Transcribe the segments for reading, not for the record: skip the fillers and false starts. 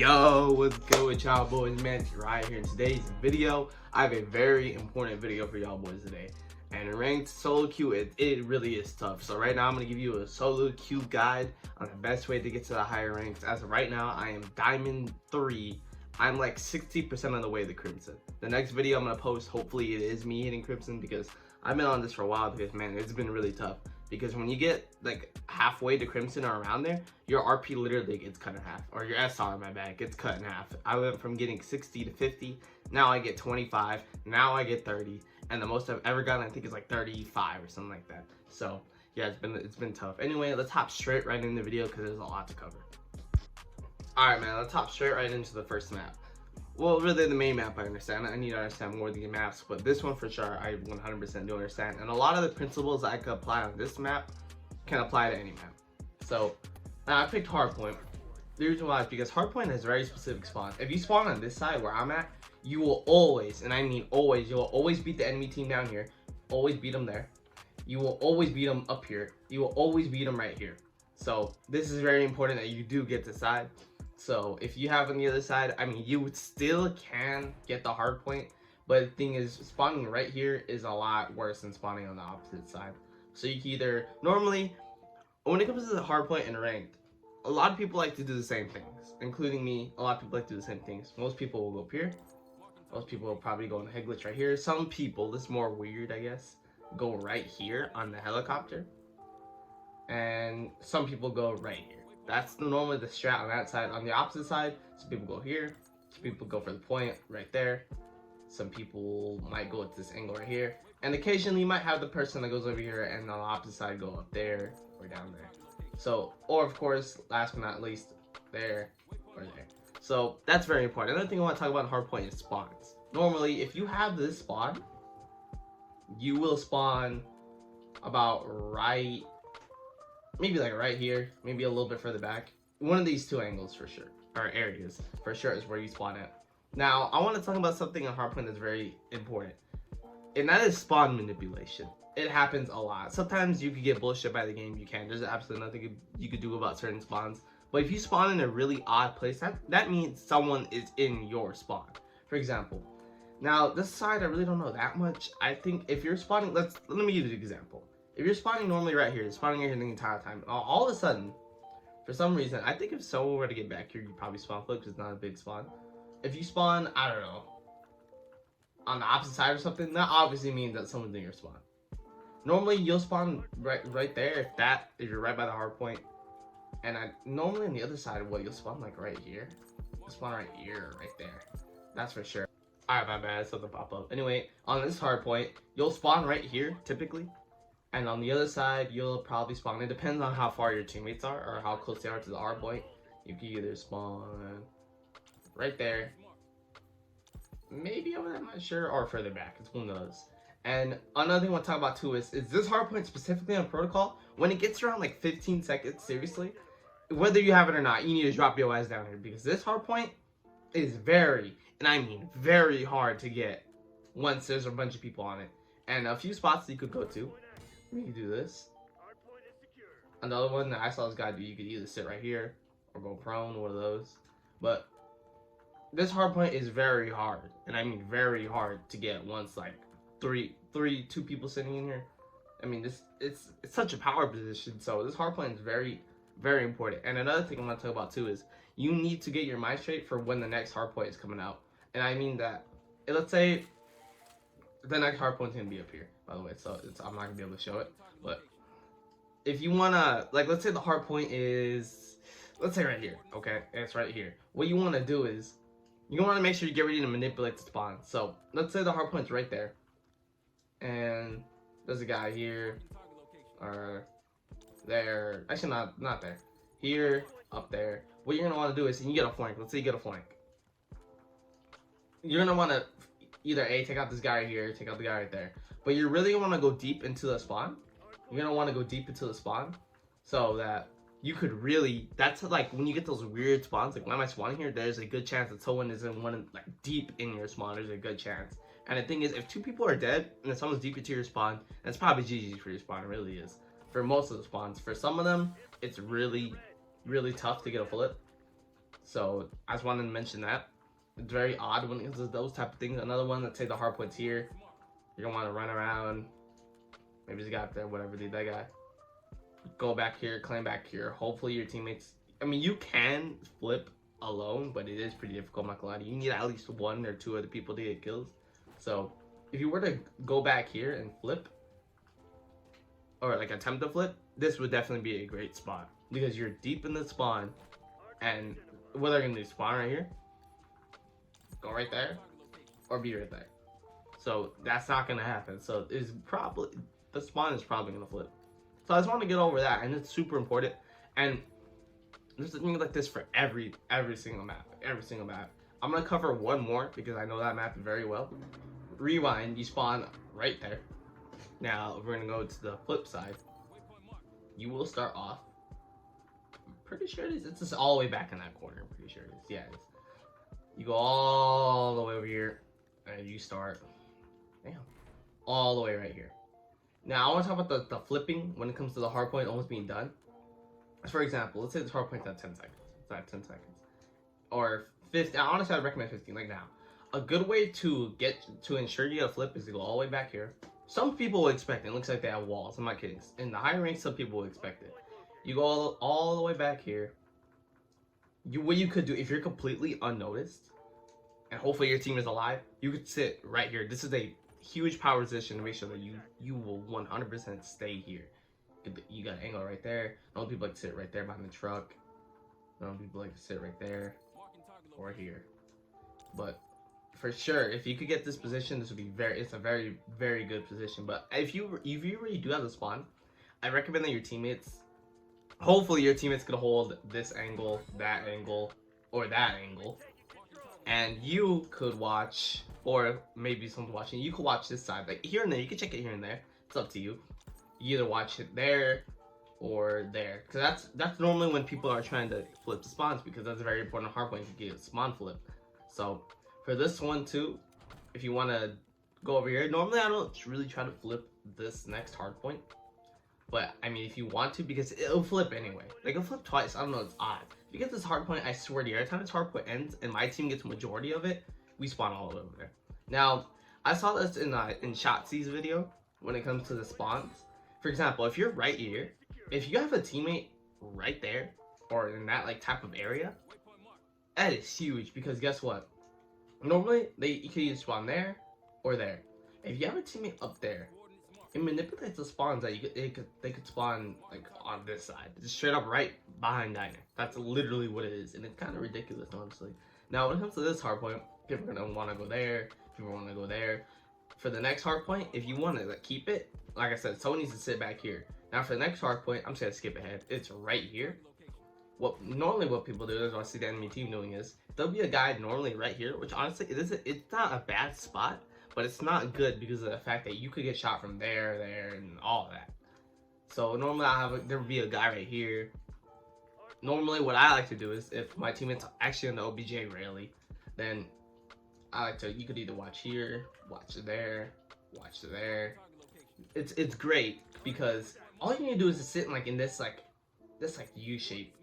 Yo, what's good with y'all boys, man? It's Yorrai here. In today's video, I have a very important video for y'all boys today. And ranked solo queue, it really is tough. So right now, I'm going to give you a solo queue guide on the best way to get to the higher ranks. As of right now, I am Diamond 3. I'm like 60% of the way to Crimson. The next video I'm going to post, hopefully it is me hitting Crimson, because I've been on this for a while, because man, it's been really tough. Because when you get like halfway to Crimson or around there, your RP literally gets cut in half, or your SR, my bad, gets cut in half. I went from getting 60 to 50, now I get 25, now I get 30, and the most I've ever gotten, I think, is like 35 or something like that. So yeah, it's been tough. Anyway, let's hop straight right into the video because there's a lot to cover. All right, man, let's hop straight right into the first map. Well, really the main map, I understand. I need to understand more of the maps, but this one for sure, I 100% do understand. And a lot of the principles I could apply on this map can apply to any map. So, I picked Hardpoint. The reason why is because Hardpoint has very specific spawns. If you spawn on this side where I'm at, you will always, and I mean always, you will always beat the enemy team down here. Always beat them there. You will always beat them up here. You will always beat them right here. So, this is very important that you do get this side. So if you have on the other side, I mean, you still can get the hard point, but the thing is, spawning right here is a lot worse than spawning on the opposite side. So you can either, normally, when it comes to the hard point and ranked, a lot of people like to do the same things, including me. A lot of people like to do the same things. Most people will go up here. Most people will probably go on the head glitch right here. Some people, this is more weird, I guess, go right here on the helicopter. And some people go right here. That's normally the strat on that side. On the opposite side, some people go here, some people go for the point right there, some people might go at this angle right here, and occasionally you might have the person that goes over here and on the opposite side go up there or down there. So, or of course, last but not least, there or there. So that's very important. Another thing I want to talk about in Hardpoint is spawns. Normally, if you have this spawn, you will spawn about right, maybe like right here, maybe a little bit further back. One of these two angles for sure, or areas for sure, is where you spawn at. Now, I want to talk about something on Hardpoint that's very important, and that is spawn manipulation. It happens a lot. Sometimes you could get bullshit by the game, you can. There's absolutely nothing you could do about certain spawns. But if you spawn in a really odd place, that means someone is in your spawn. For example, now this side, I really don't know that much. I think if you're spawning, let me give you an example. If you're spawning normally right here, spawning here the entire time, all of a sudden, for some reason, I think if someone were to get back here, you'd probably spawn flip because it's not a big spawn. If you spawn, I don't know, on the opposite side or something, that obviously means that someone's in your spawn. Normally, you'll spawn right there if you're right by the hard point. And normally on the other side, you'll spawn like right here. You'll spawn right here, right there. That's for sure. Alright, my bad, something pop up. Anyway, on this hard point, you'll spawn right here, typically. And on the other side, you'll probably spawn. It depends on how far your teammates are or how close they are to the R point. You can either spawn right there, maybe over there, I'm not sure, or further back. It's one of those. And another thing I want to talk about too is this hard point specifically on protocol, when it gets around like 15 seconds, seriously, whether you have it or not, you need to drop your ass down here, because this hard point is very, and I mean very, hard to get once there's a bunch of people on it. And a few spots that you could go to. You can do this. Another one that I saw this guy do, you could either sit right here or go prone, one of those. But this hard point is very hard, and I mean very hard to get once like two people sitting in here. I mean, it's such a power position, so this hard point is very, very important. And another thing I want to talk about too is you need to get your mind straight for when the next hard point is coming out. And I mean that, let's say the next hard point is gonna be up here, by the way, so I'm not gonna be able to show it. But if you wanna, like, let's say the hard point is, let's say right here, okay? It's right here. What you wanna do is you wanna make sure you get ready to manipulate the spawn. So let's say the hard point's right there, and there's a guy here, or there. Actually, not there. Here, up there. What you're gonna wanna do is, you get a flank. Let's say you get a flank. You're gonna wanna either take out this guy right here, take out the guy right there. But you really want to go deep into the spawn. You're going to want to go deep into the spawn so that you could really, that's like when you get those weird spawns, like when am I spawning here, there's a good chance that someone is in one, like deep in your spawn. There's a good chance. And the thing is, if two people are dead and if someone's deep into your spawn, that's probably GG for your spawn. It really is. For most of the spawns. For some of them, it's really, really tough to get a flip. So I just wanted to mention that. It's very odd when it comes to those type of things. Another one, let's say the hard point's here. You're gonna want to run around. Maybe just got there, whatever, dude, that guy. Go back here, claim back here. Hopefully your teammates, I mean, you can flip alone, but it is pretty difficult, I'm not gonna lie to you. You need at least 1 or 2 other people to get kills. So if you were to go back here and flip, or like attempt to flip, this would definitely be a great spot because you're deep in the spawn, and what they're gonna do, spawn right here, go right there, or be right there. So that's not gonna happen. So it's probably, the spawn is probably gonna flip. So I just want to get over that, and it's super important. And there's things like this for every single map, I'm gonna cover one more because I know that map very well. Rewind, you spawn right there. Now we're gonna go to the flip side. You will start off. I'm pretty sure it is. It's just all the way back in that corner. I'm pretty sure it is. Yeah, it is. You go all the way over here, and you start. Damn, all the way right here. Now I want to talk about the flipping when it comes to the hard point almost being done. For example, let's say this hard point's at 10 seconds. It's at 10 seconds. Or 15. Honestly, I'd recommend 15, like now. A good way to ensure you get a flip is to go all the way back here. Some people will expect it. It looks like they have walls. I'm not kidding. In the higher ranks, some people will expect it. You go all the way back here. What you could do, if you're completely unnoticed, and hopefully your team is alive, you could sit right here. This is a huge power position to make sure that you will 100% stay here. You got an angle right there. Normal people like to sit right there behind the truck. Normal people like to sit right there or here. But for sure, if you could get this position, this would be it's a very, very good position. But if you really do have the spawn, I recommend that your teammates, hopefully your teammates could hold this angle, that angle, or that angle. And you could watch, or maybe someone's watching, you could watch this side, like here and there. You can check it here and there. It's up to you. You either watch it there or there, because that's normally when people are trying to flip the spawns, because that's a very important hard point to get a spawn flip. So for this one too, if you want to go over here, normally I don't really try to flip this next hard point, but I mean if you want to, because it'll flip anyway. Like it'll flip twice. I don't know, it's odd. If you get this hard point, I swear to you, every time this hard point ends and my team gets majority of it, we spawn all over there. Now I saw this in Shotzi's video when it comes to the spawns. For example, if you're right here, if you have a teammate right there or in that like type of area, that is huge, because guess what? Normally you can either spawn there or there. If you have a teammate up there, it manipulates the spawns that they could spawn like on this side, just straight up right behind Diner. That's literally what it is, and it's kind of ridiculous, honestly. Now when it comes to this hard point, people are gonna want to go there. People want to go there. For the next hard point, if you want to like, keep it, like I said, someone needs to sit back here. Now for the next hard point, I'm just gonna skip ahead. It's right here. Normally what people do is, what I see the enemy team doing is, there'll be a guy normally right here, which honestly it's not a bad spot, but it's not good because of the fact that you could get shot from there, and all that. So normally there would be a guy right here. Normally what I like to do is, if my teammates actually in the OBJ rarely, then I like to, you could either watch here, watch there, watch there. It's great because all you need to do is to sit in like in this U shape.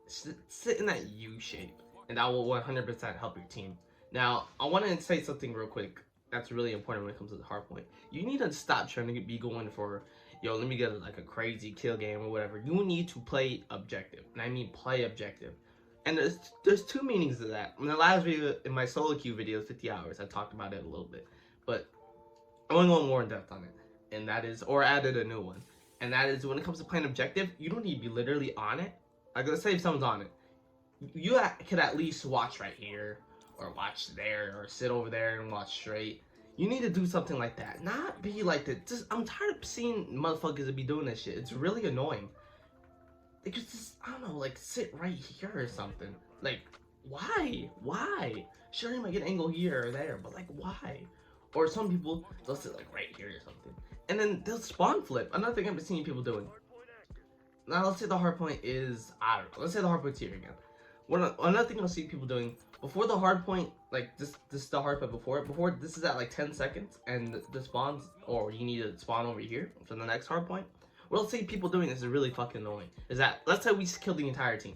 Sit in that U shape, and that will 100% help your team. Now I want to say something real quick that's really important when it comes to the hard point. You need to stop trying to be going for, yo, let me get like a crazy kill game or whatever. You need to play objective, and I mean play objective. And there's two meanings to that. In the last video, in my solo queue video, 50 hours, I talked about it a little bit, but I want to go more in depth on it, and that is, or added a new one, and that is when it comes to playing objective, you don't need to be literally on it. Like let's say if someone's on it, you could at least watch right here, or watch there, or sit over there and watch straight. You need to do something like that, not be like that. I'm tired of seeing motherfuckers that be doing this shit. It's really annoying. Like just, I don't know, like sit right here or something. Like why? Sure, you might get an angle here or there, but like why? Or some people, they'll sit like right here or something, and then they'll spawn flip. Another thing I've been seeing people doing. Now let's say the hard point is, I don't know, let's say the hard point's here again. Another thing I'll see people doing before the hard point, like this is the hard point before this is at like 10 seconds, and the spawns, or you need to spawn over here for the next hard point. What I'll see people doing this is really fucking annoying. Is that, let's say we just killed the entire team,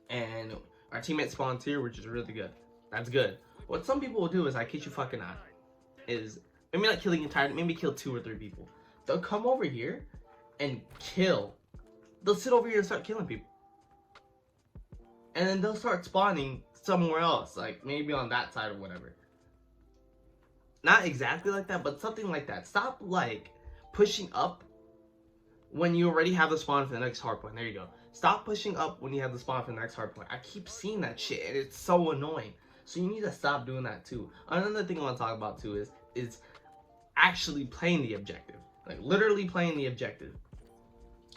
and Our teammate spawns here, which is really good. That's good. What some people will do is, I kid you fucking not, is maybe not killing entire, maybe kill 2 or 3 people. They'll come over here and kill. They'll sit over here and start killing people. And then they'll start spawning somewhere else, like maybe on that side or whatever. Not exactly like that, but something like that. Stop like pushing up when you already have the spawn for the next hardpoint. There you go. Stop pushing up when you have the spawn for the next hardpoint. I keep seeing that shit and it's so annoying. So you need to stop doing that too. Another thing I want to talk about too is actually playing the objective. Like literally playing the objective.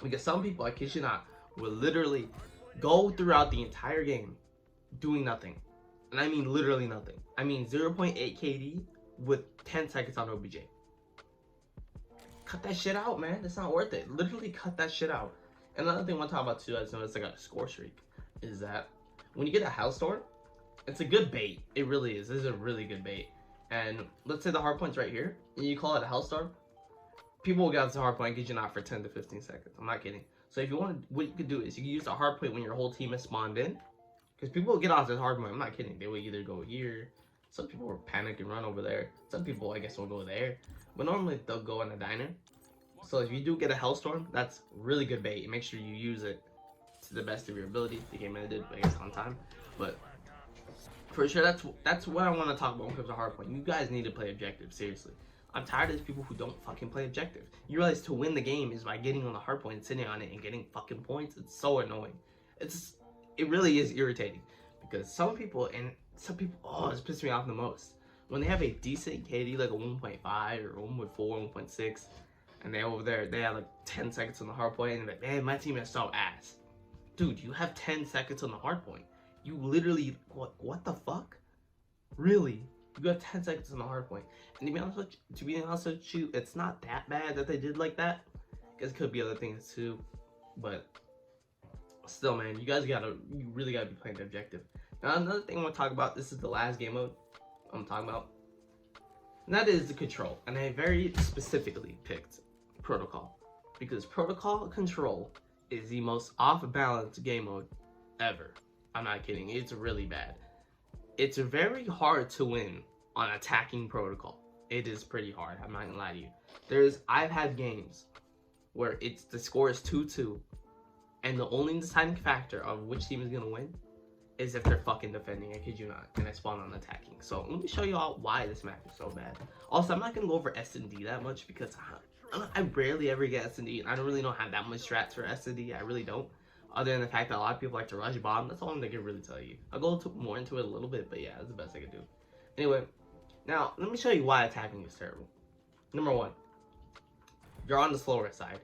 Because some people, I kid you not, will literally go throughout the entire game doing nothing. And I mean literally nothing. I mean 0.8 KD with 10 seconds on OBJ. Cut that shit out, man. It's not worth it. Literally cut that shit out. And another thing I want to talk about too, I just noticed I got a score streak, is that when you get a Hellstorm, it's a good bait. It really is. This is a really good bait. And let's say the hardpoint's right here, and you call it a Hellstorm, people will get out to the hardpoint and get you out for 10 to 15 seconds. I'm not kidding. So if you want to, what you could do is you can use the hardpoint when your whole team is spawned in, because people will get off this hardpoint. I'm not kidding. They will either go here. Some people will panic and run over there. Some people, I guess, will go there. But normally they'll go in a diner. So if you do get a Hellstorm, that's really good bait. Make sure you use it to the best of your ability. The game ended, I guess, on time. But for sure, that's what I want to talk about when it comes to hardpoint. You guys need to play objective, seriously. I'm tired of these people who don't fucking play objective. You realize to win the game is by getting on the hardpoint and sitting on it and getting fucking points. It's so annoying. It really is irritating. Because some people, oh, it's pissed me off the most. When they have a decent KD, like a 1.5 or 1.4, 1.6, and they over there, they have like 10 seconds on the hardpoint, and they're like, man, my team is so ass. Dude, you have 10 seconds on the hardpoint. You literally, what the fuck? Really? You got 10 seconds on the hardpoint. And to be honest with you, it's not that bad that they did like that. Because it could be other things too. But still, man, you really gotta be playing the objective. Now, another thing I want to talk about, this is the last game mode I'm talking about. And that is the control. And I very specifically picked protocol. Because protocol control is the most off-balance game mode ever. I'm not kidding. It's really bad. It's very hard to win on attacking protocol. It is pretty hard. I'm not gonna lie to you. I've had games where the score is 2-2, and the only deciding factor of which team is gonna win is if they're fucking defending. I kid you not. And I spawn on attacking. So let me show you all why this map is so bad. Also, I'm not gonna go over S&D that much because I rarely ever get S&D, and I don't really don't have that much strats for S&D. I really don't. Other than the fact that a lot of people like to rush bomb. That's all I can really tell you. I'll go more into it a little bit, but yeah, that's the best I can do. Anyway, now let me show you why attacking is terrible. Number one, you're on the slower side.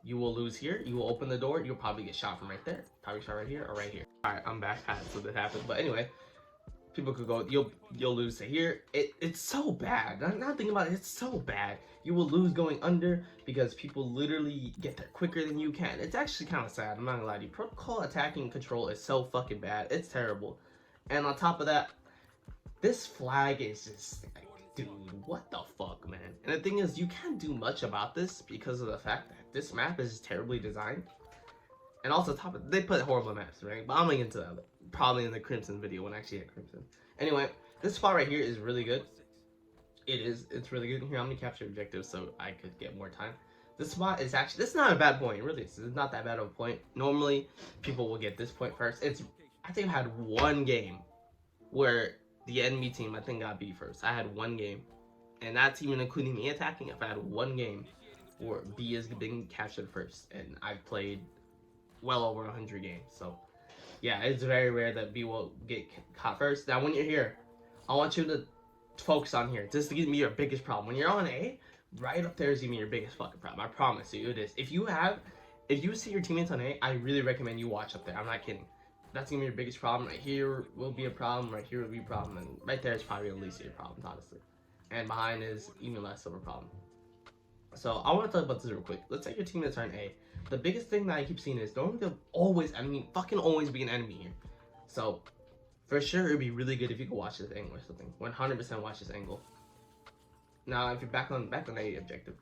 You will lose here. You will open the door. You'll probably get shot from right there. Probably shot right here or right here. All right, I'm back. So that happened. But anyway, people could go. You'll lose to here. It's so bad. I'm not thinking about it. It's so bad. You will lose going under because people literally get there quicker than you can. It's actually kind of sad. I'm not gonna lie to you. Protocol attacking control is so fucking bad. It's terrible. And on top of that, this flag is just like, dude, what the fuck, man? And the thing is, you can't do much about this because of the fact that this map is terribly designed. And also, top of they put horrible maps, right? But I'm gonna get into that probably in the Crimson video when I actually hit Crimson. Anyway, this spot right here is really good. It's really good. Here, I'm gonna capture objectives so I could get more time. This spot is actually, this is not a bad point, really. It's not that bad of a point. Normally, people will get this point first. I think I had one game where the enemy team, I think, got B first. I had one game. And that's even including me attacking. If I had one game where B is being captured first. And I've played well over 100 games. So, yeah, it's very rare that B will get caught first. Now, when you're here, I want you to focus on here. This is gonna be your biggest problem. When you're on A, right up there is gonna be your biggest fucking problem. I promise you, it is. If you see your teammates on A, I really recommend you watch up there. I'm not kidding. That's gonna be your biggest problem. Right here will be a problem. Right here will be a problem. And right there is probably the least of your problems, honestly. And behind is even less of a problem. So I want to talk about this real quick. Let's say your teammates are in A. The biggest thing that I keep seeing is normally there'll always be an enemy here. So for sure, it'd be really good if you could watch this angle or something. 100% watch this angle. Now, if you're back on A objective,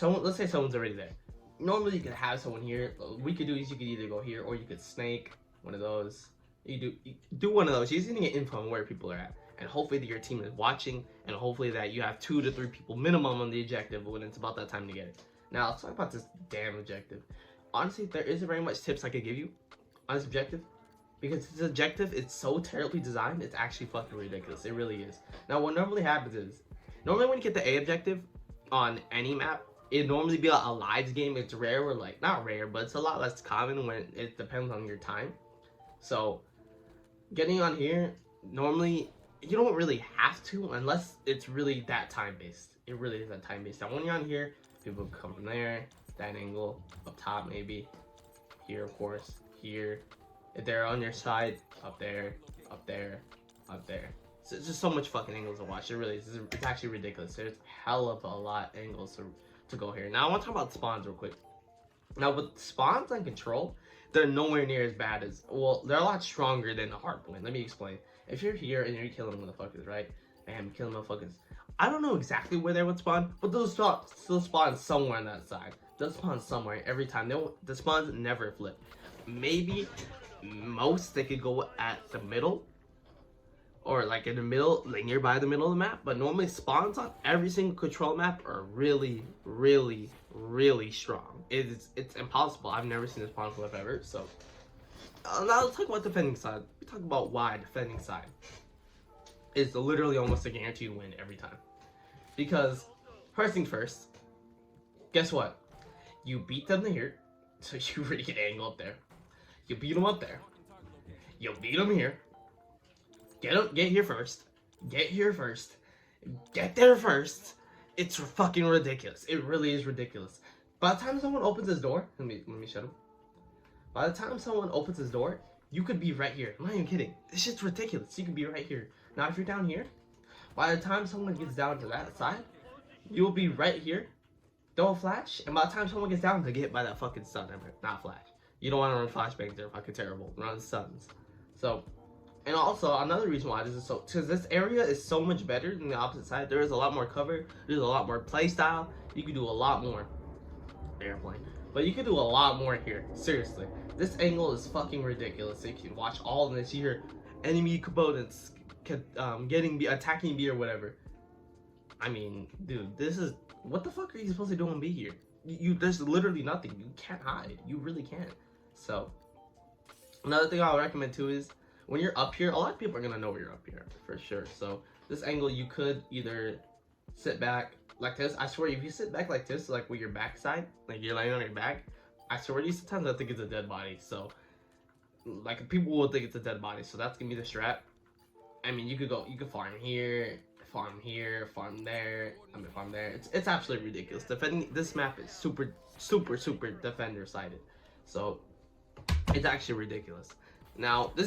let's say someone's already there. Normally, you could have someone here. What we could do is you could either go here or you could snake one of those. You do one of those. You just need to get info on where people are at, and hopefully that your team is watching, and hopefully that you have 2 to 3 people minimum on the objective when it's about that time to get it. Now let's talk about this damn objective. Honestly, there isn't very much tips I could give you on this objective, because this objective is so terribly designed. It's actually fucking ridiculous. It really is. Now what normally happens is, normally when you get the A objective on any map, it normally be a lives game. It's rare, or like not rare, but it's a lot less common when it depends on your time. So getting on here, normally you don't really have to unless it's really that time based. It really is that time based. Now when you're on here, people come from there, that angle, up top maybe, here of course, here. If they're on your side, up there, up there, up there. So it's just so much fucking angles to watch. It really is. It's actually ridiculous. There's hell of a lot of angles to go here. Now I want to talk about spawns real quick. Now with spawns on control, they're nowhere near as bad as, well, they're a lot stronger than the Hardpoint. Let me explain. If you're here and you're killing motherfuckers, right? And killing motherfuckers, I don't know exactly where they would spawn, but they'll still spawn somewhere on that side. They'll spawn somewhere every time. The spawns never flip. Maybe most they could go at the middle, or like in the middle, like nearby the middle of the map, but normally spawns on every single control map are really, really, really strong. It's impossible. I've never seen a spawn flip ever. So now let's talk about defending side. We talk about why defending side is literally almost a guaranteed win every time. Because first things first, guess what? You beat them here, so you really get angle up there. You beat them up there. You beat them here. Get here first. Get here first. Get there first. It's fucking ridiculous. It really is ridiculous. By the time someone opens his door, let me shut him. By the time someone opens his door, you could be right here. I'm not even kidding. This shit's ridiculous. You could be right here. Now if you're down here, by the time someone gets down to that side, you'll be right here. Don't flash, and by the time someone gets down, they'll get hit by that fucking stun. Not flash. You don't want to run flashbangs. They're fucking terrible. Run stuns. So. And also, another reason why this is so, because this area is so much better than the opposite side. There is a lot more cover. There's a lot more play style. You can do a lot more. Airplane. But you can do a lot more here. Seriously. This angle is fucking ridiculous. You can watch all of this. You hear enemy components attacking B or whatever. I mean, dude, this is, what the fuck are you supposed to do on B here? There's literally nothing. You can't hide. You really can't. So, another thing I'll recommend too is, when you're up here, a lot of people are gonna know where you're up here for sure. So this angle, you could either sit back like this. I swear, if you sit back like this, like with your backside, like you're laying on your back, I swear to you, sometimes I think it's a dead body. So like people will think it's a dead body. So that's gonna be the strat. I mean, you could farm here, farm here, farm there. I mean, farm there. It's absolutely ridiculous. Defending this map is super defender sided. So it's actually ridiculous. Now, the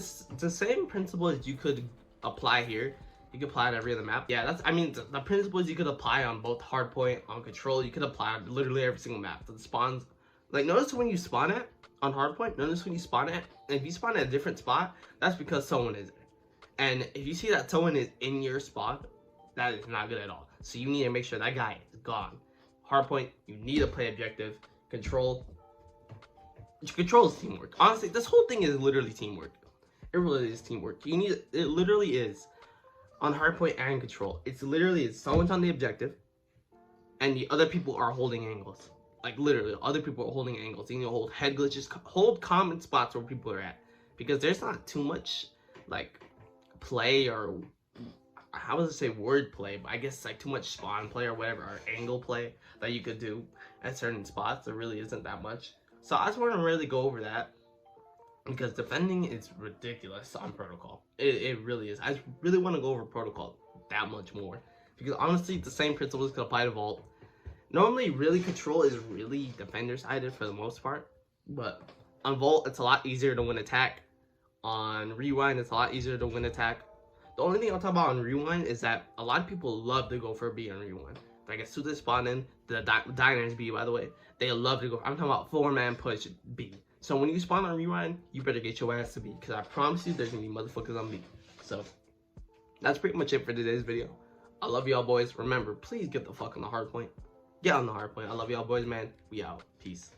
same principles you could apply here, you could apply on every other map. Yeah, the principles you could apply on both Hardpoint, on Control, you could apply on literally every single map. So the spawns, like, notice when you spawn at, on Hardpoint, notice when you spawn at, and if you spawn at a different spot, that's because someone is there. And if you see that someone is in your spot, that is not good at all. So you need to make sure that guy is gone. Hardpoint, you need to play objective. Control is teamwork. Honestly, this whole thing is literally teamwork. It really is teamwork. It literally is. On Hardpoint and Control, it's literally someone's on the objective, and the other people are holding angles. Like literally, other people are holding angles. You need to hold head glitches, hold common spots where people are at, because there's not too much like play, or how would I say word play, but I guess like too much spawn play or whatever, or angle play that you could do at certain spots. There really isn't that much. So I just want to really go over that, because defending is ridiculous on Protocol. It really is. I really want to go over Protocol that much more, because honestly, the same principles could apply to Vault. Normally, really, Control is really defender-sided for the most part, but on Vault, it's a lot easier to win attack. On Rewind, it's a lot easier to win attack. The only thing I'll talk about on Rewind is that a lot of people love to go for a B on Rewind. Like, as soon as they spawn in, the Diners B, by the way, they love to go. I'm talking about 4-man push B. So when you spawn on Rewind, you better get your ass to B, because I promise you there's gonna be motherfuckers on B. So that's pretty much it for today's video. I love y'all boys. Remember, please get the fuck on the Hardpoint. Get on the Hardpoint. I love y'all boys, man. We out. Peace.